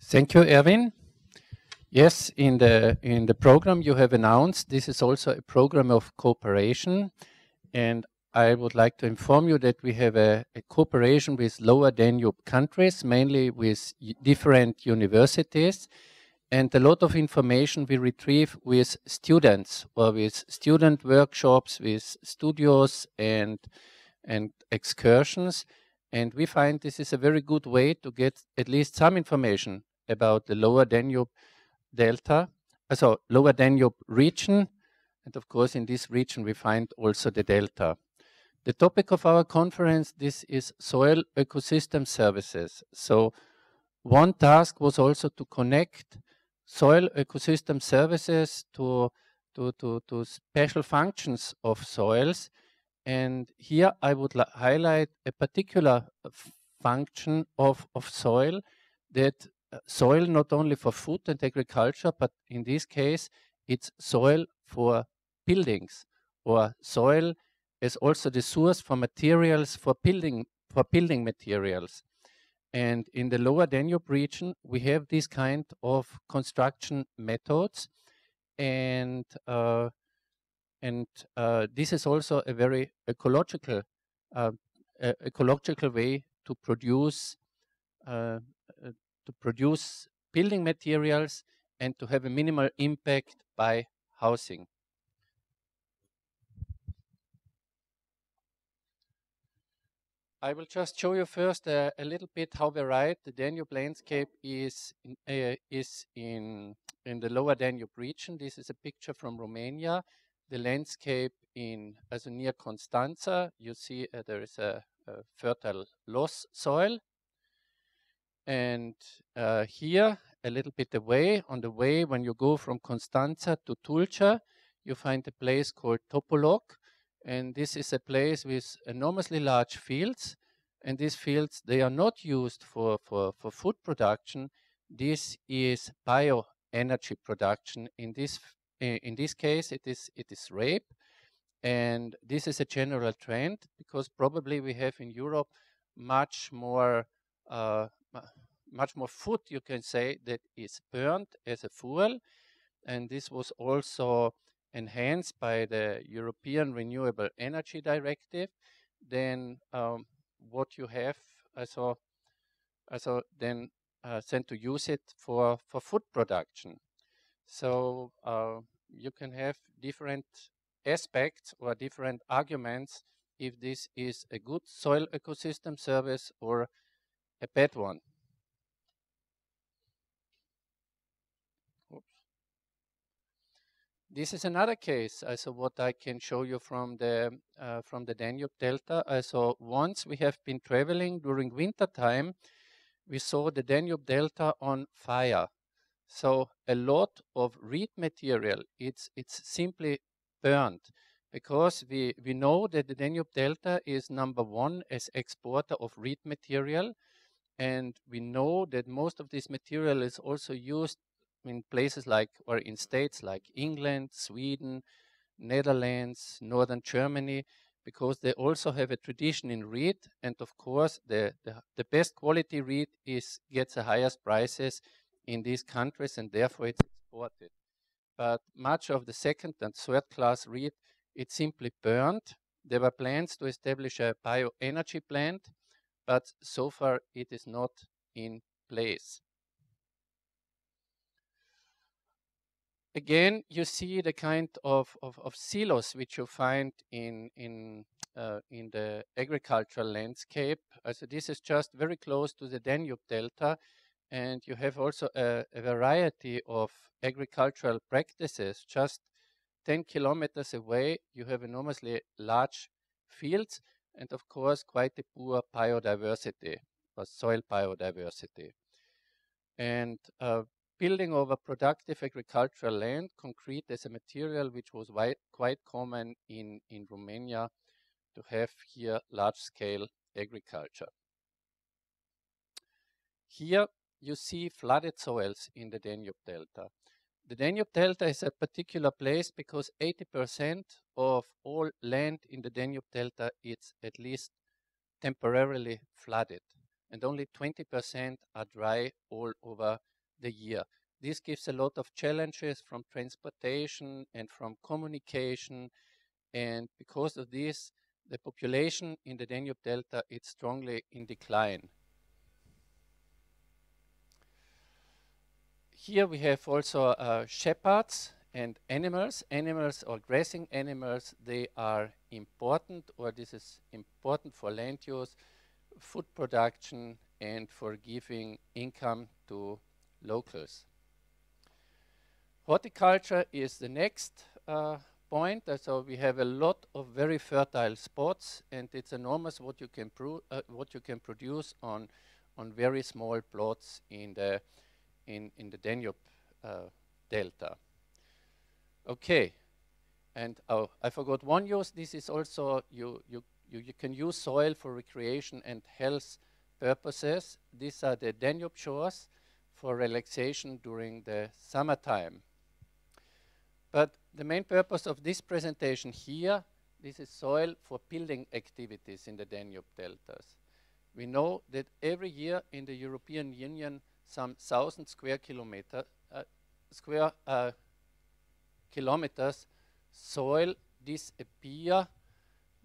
Thank you, Erwin. Yes, in the program you have announced, this is also a program of cooperation, and I would like to inform you that we have a cooperation with Lower Danube countries, mainly with different universities, and a lot of information we retrieve with students or with student workshops, with studios and excursions. And we find this is a very good way to get at least some information about the Lower Danube Delta, so Lower Danube region. And of course, in this region, we find also the delta. The topic of our conference, this is soil ecosystem services. So one task was also to connect soil ecosystem services to special functions of soils. And here I would highlight a particular function of soil, that soil not only for food and agriculture, but in this case, it's soil for buildings, or soil is also the source for materials for building materials. And in the Lower Danube region, we have this kind of construction methods, and this is also a very ecological way to produce uh, building materials and to have a minimal impact by housing. I will just show you first a little bit how varied the Danube landscape is in the Lower Danube region. This is a picture from Romania. The landscape also near Constanza, you see there is a fertile loess soil. And here, a little bit away, on the way when you go from Constanza to Tulcea, you find a place called Topolog. And this is a place with enormously large fields. And these fields, they are not used for food production. This is bioenergy production. In this case, it is rape. And this is a general trend, because probably we have in Europe much more food, you can say, that is burned as a fuel. And this was also enhanced by the European Renewable Energy Directive. Then what you have also then sent to use it for food production. So you can have different aspects or different arguments if this is a good soil ecosystem service or a bad one. Oops. This is another case, also what I can show you from the Danube Delta. Also, once we have been traveling during winter time, we saw the Danube Delta on fire. So a lot of reed material, it's simply burned, because we know that the Danube Delta is #1 as exporter of reed material, and we know that most of this material is also used in places like, or in states like England, Sweden, Netherlands, Northern Germany, because they also have a tradition in reed, and of course the best quality reed gets the highest prices in these countries, and therefore it's exported. But much of the second and third class reed, it's simply burned. There were plans to establish a bioenergy plant, but so far it is not in place. Again, you see the kind of silos which you find in the agricultural landscape. So this is just very close to the Danube Delta, and you have also a variety of agricultural practices. Just 10 kilometers away, you have enormously large fields, and of course quite a poor biodiversity, or soil biodiversity. And building over productive agricultural land, concrete as a material which was quite common in Romania to have here large-scale agriculture. Here you see flooded soils in the Danube Delta. The Danube Delta is a particular place because 80% of all land in the Danube Delta is at least temporarily flooded, and only 20% are dry all over the year. This gives a lot of challenges from transportation and from communication, and because of this, the population in the Danube Delta is strongly in decline. Here we have also shepherds and animals. Animals or grazing animals, they are important, or this is important for land use, food production, and for giving income to locals. Horticulture is the next point. So we have a lot of very fertile spots, and it's enormous what you can produce on very small plots in the Danube Delta. Okay, and I forgot one use. This is also you can use soil for recreation and health purposes. These are the Danube shores for relaxation during the summertime. But the main purpose of this presentation here, this is soil for building activities in the Danube deltas. We know that every year in the European Union, some 1,000 square kilometers soil disappear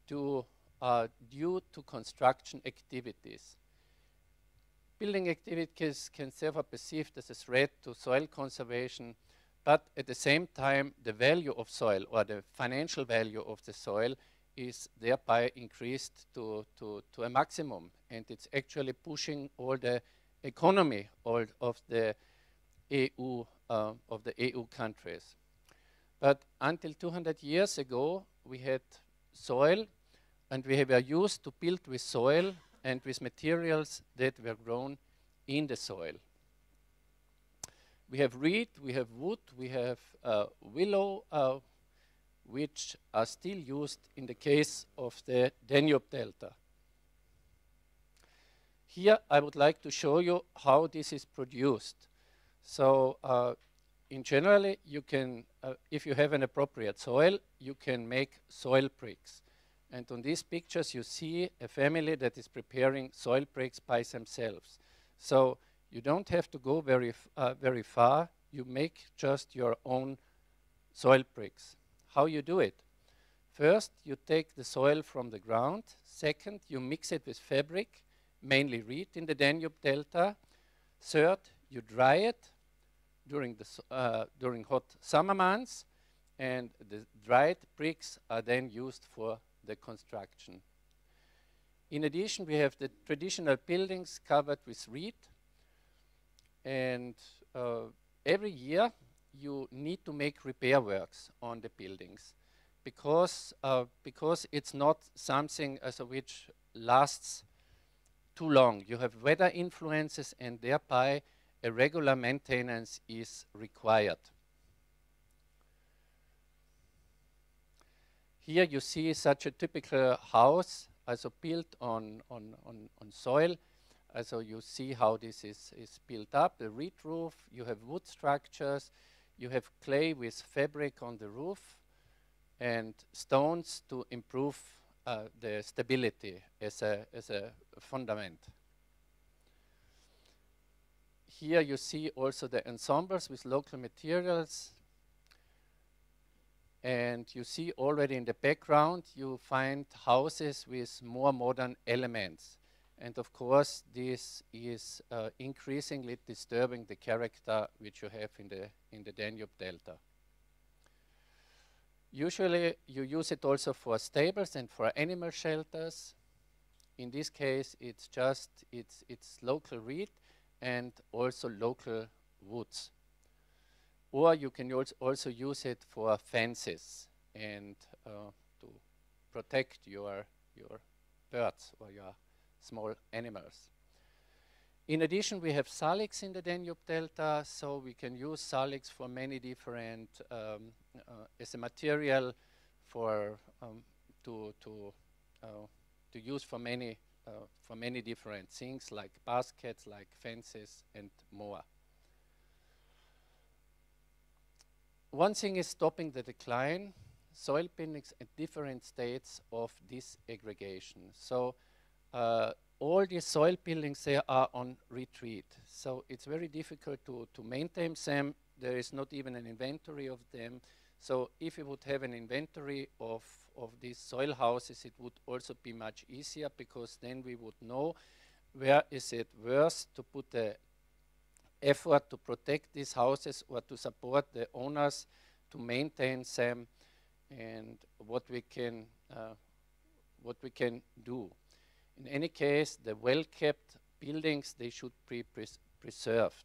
due to construction activities. Building activities can therefore be perceived as a threat to soil conservation, but at the same time, the value of soil, or the financial value of the soil, is thereby increased to a maximum, and it's actually pushing all the economy of the EU countries. But until 200 years ago, we had soil, and we were used to build with soil and with materials that were grown in the soil. We have reed, we have wood, we have willow, which are still used in the case of the Danube Delta. Here I would like to show you how this is produced. So in general, you can, if you have an appropriate soil, you can make soil bricks. And on these pictures you see a family that is preparing soil bricks by themselves. So you don't have to go very far. You make just your own soil bricks. How you do it? First, you take the soil from the ground. Second, you mix it with fabric, mainly reed in the Danube Delta. Third, you dry it during hot summer months, and the dried bricks are then used for the construction. In addition, we have the traditional buildings covered with reed, and every year you need to make repair works on the buildings because it's not something which lasts too long. You have weather influences, and thereby a regular maintenance is required. Here you see such a typical house, also built on soil. So you see how this is built up, the reed roof, you have wood structures, you have clay with fabric on the roof, and stones to improve the stability as a fundament. Here you see also the ensembles with local materials, and you see already in the background you find houses with more modern elements. And of course, this is increasingly disturbing the character which you have in the Danube Delta. Usually, you use it also for stables and for animal shelters. In this case, it's local reed and also local woods. Or you can also use it for fences and to protect your birds or your small animals. In addition, we have salix in the Danube Delta, so we can use salix for many different, as a material for to use for many different things, like baskets, like fences, and more. One thing is stopping the decline. Soil buildings at different states of disaggregation. So all these soil buildings, they are on retreat. So it's very difficult to maintain them. There is not even an inventory of them. So if you would have an inventory of these soil houses, it would also be much easier, because then we would know where is it worth to put the effort to protect these houses or to support the owners to maintain them, and what we can do. In any case, the well-kept buildings, they should be preserved.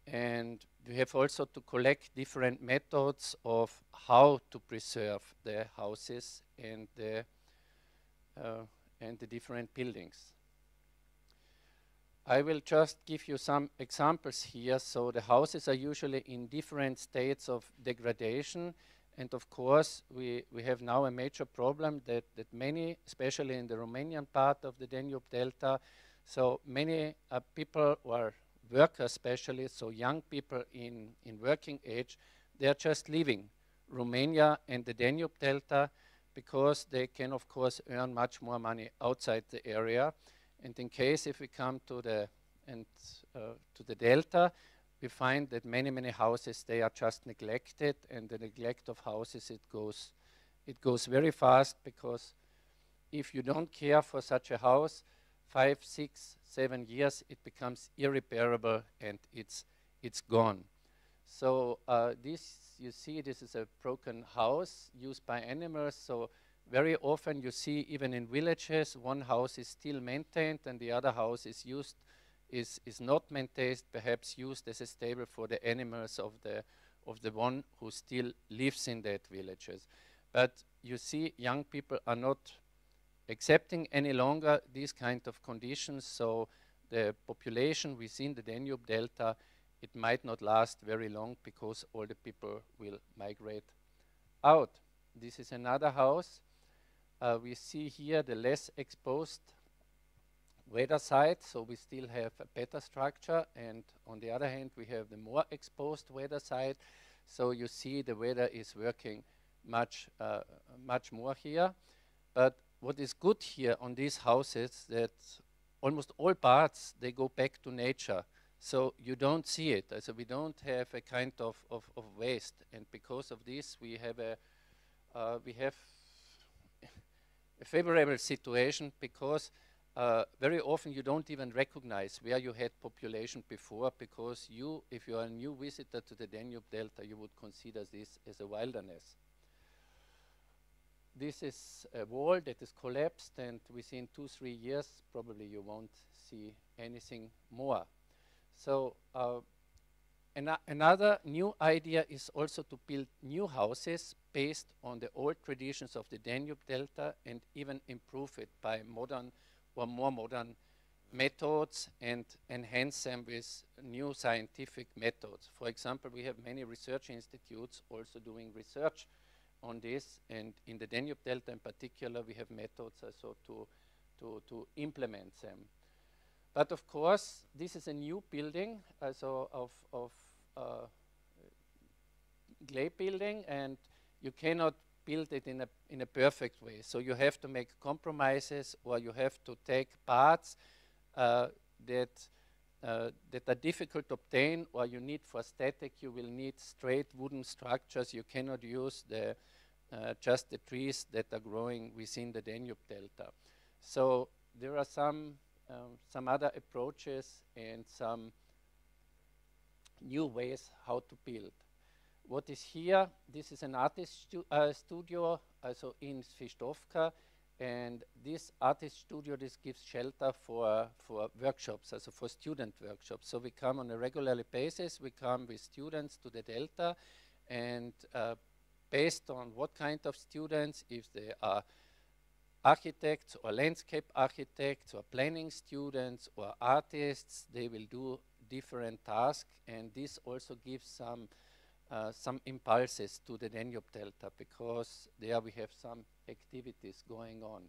And we have also to collect different methods of how to preserve the houses and the different buildings. I will just give you some examples here. So the houses are usually in different states of degradation. And of course, we have now a major problem that many, especially in the Romanian part of the Danube Delta, so many people, or workers especially, so young people in working age, they are just leaving Romania and the Danube Delta, because they can, of course, earn much more money outside the area. And in case if we come to the delta, we find that many houses, they are just neglected, and the neglect of houses, it goes very fast, because if you don't care for such a house, 5, 6, 7 years, it becomes irreparable and it's gone. So this, you see, this is a broken house used by animals. So very often you see, even in villages, one house is still maintained and the other house is not maintained, perhaps used as a stable for the animals of the one who still lives in that villages. But you see, young people are not accepting any longer these kind of conditions, so the population within the Danube Delta, it might not last very long, because all the people will migrate out. This is another house. We see here the less exposed weather side, so we still have a better structure, and on the other hand, we have the more exposed weather side. So you see the weather is working much more here. But what is good here on these houses, that almost all parts, they go back to nature. So you don't see it. So we don't have a kind of waste. And because of this, we have a favorable situation, because very often you don't even recognize where you had population before, because if you are a new visitor to the Danube Delta, you would consider this as a wilderness. This is a wall that is collapsed, and within 2-3 years, probably you won't see anything more. So another new idea is also to build new houses based on the old traditions of the Danube Delta, and even improve it by modern or more modern methods, and enhance them with new scientific methods. For example, we have many research institutes also doing research on this, and in the Danube Delta in particular, we have methods also to implement them. But of course, this is a new building, also of clay building, and you cannot build it in a perfect way. So you have to make compromises, or you have to take parts that are difficult to obtain, or you need for static, you will need straight wooden structures. You cannot use just the trees that are growing within the Danube Delta. So there are some other approaches and some new ways how to build. What is here? This is an artist studio, also in Svistovka, and this artist studio, this gives shelter for workshops, also for student workshops. So we come on a regular basis, we come with students to the Delta, and based on what kind of students, if they are architects or landscape architects or planning students or artists, they will do different tasks, and this also gives some impulses to the Danube Delta, because there we have some activities going on.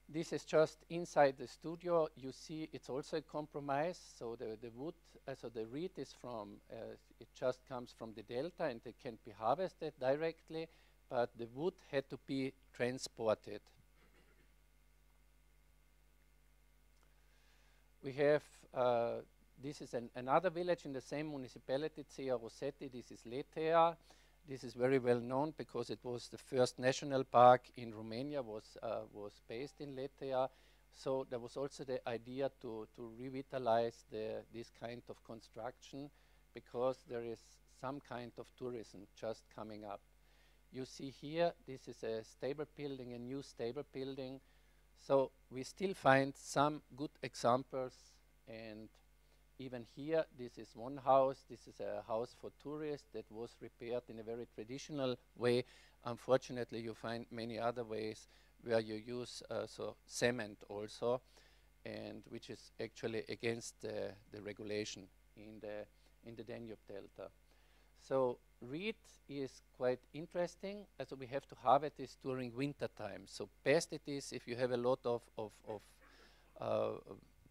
This is just inside the studio. You see it's also a compromise. So the wood, so the reed is from, it just comes from the Delta, and it can be harvested directly, but the wood had to be transported. we have, this is another village in the same municipality, Cea Rossetti. This is Letea. This is very well known because it was the first national park in Romania, was based in Letea. So there was also the idea to revitalize this kind of construction because there is some kind of tourism just coming up. You see here, this is a stable building, a new stable building. So we still find some good examples, and even here, this is one house. This is a house for tourists that was repaired in a very traditional way. Unfortunately, you find many other ways where you use so cement also, and which is actually against the regulation in the Danube Delta. So reed is quite interesting. So we have to harvest this during winter time. So best it is if you have a lot of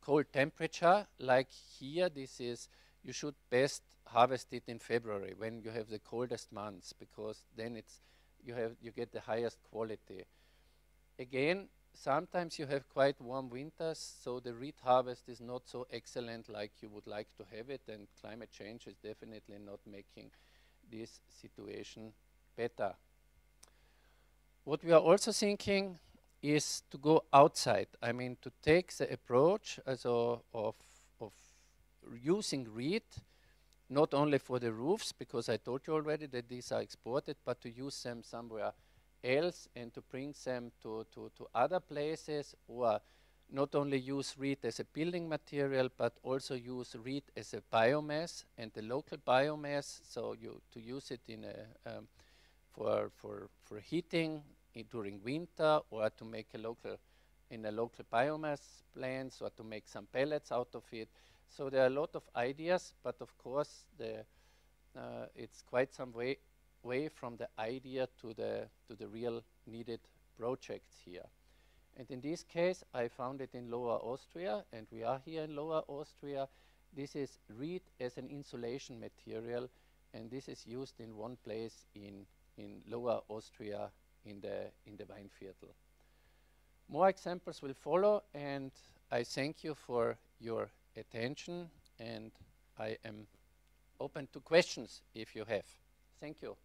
cold temperature, like here. This is, you should best harvest it in February when you have the coldest months, because then it's you get the highest quality. Again, sometimes you have quite warm winters, so the reed harvest is not so excellent like you would like to have it, and climate change is definitely not making this situation better. What we are also thinking is to go outside. I mean, to take the approach also of using reed, not only for the roofs, because I told you already that these are exported, but to use them somewhere else and to bring them to other places, or not only use reed as a building material, but also use reed as a biomass, and the local biomass, so to use it in a for heating during winter, or to make a local biomass plants, or to make some pellets out of it. So there are a lot of ideas, but of course it's quite some way from the idea to the real needed projects here. And in this case, I found it in Lower Austria, and we are here in Lower Austria. This is reed as an insulation material, and this is used in one place in Lower Austria in the Weinviertel. More examples will follow, and I thank you for your attention, and I am open to questions if you have. Thank you.